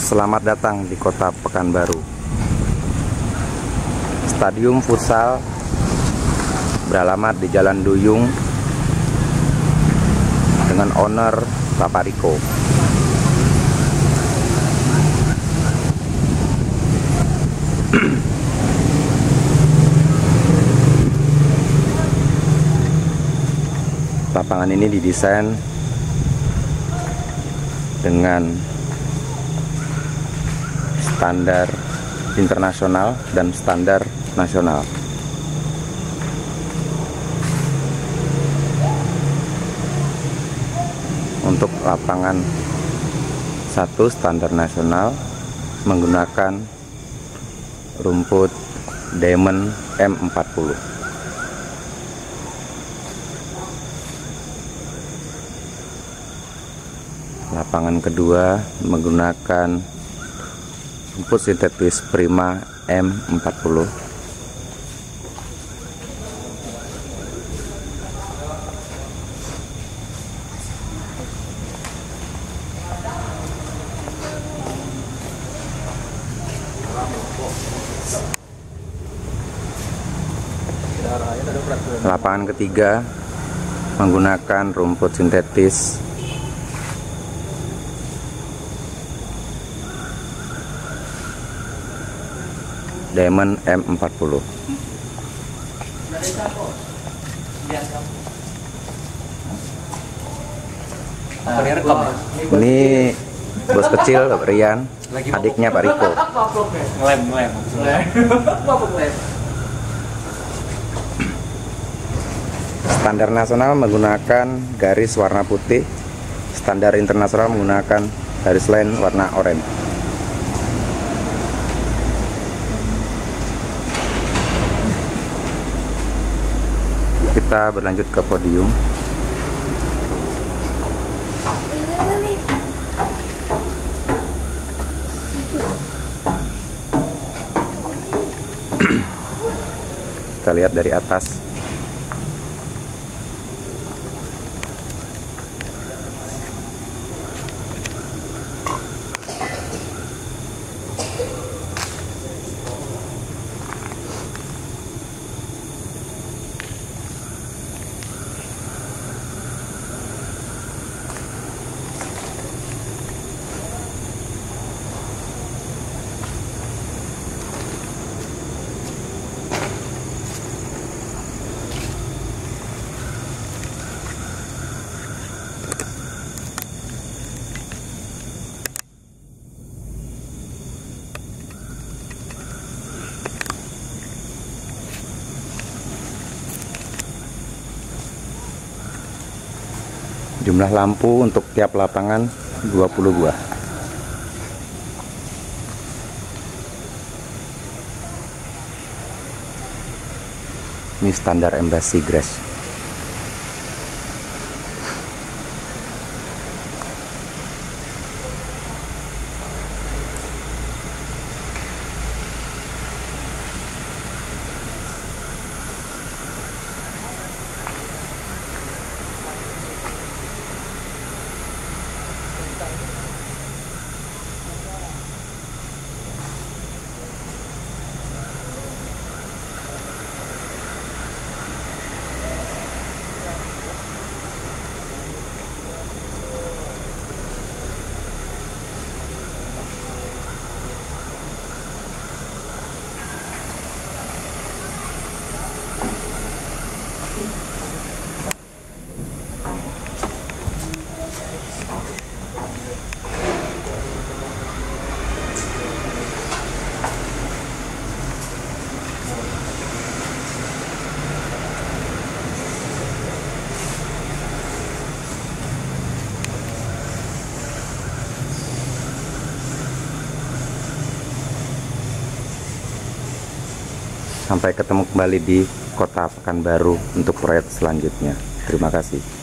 Selamat datang di Kota Pekanbaru. Stadium futsal beralamat di Jalan Duyung dengan owner Bapak Riko. Lapangan ini didesain dengan standar internasional dan standar nasional. Untuk lapangan 1 standar nasional menggunakan rumput Diamond M40. Lapangan kedua menggunakan rumput sintetis Prima M40. Lapangan ketiga menggunakan rumput sintetis Diamond M40. Ini bos kecil Rian, adiknya Pak Riko. Standar nasional menggunakan garis warna putih, standar internasional menggunakan garis line warna oranye. Kita berlanjut ke podium. Kita lihat dari atas. Jumlah lampu untuk tiap lapangan 20 buah. Ini standar Embassy Grass. Sampai ketemu kembali di Kota Pekanbaru untuk proyek selanjutnya. Terima kasih.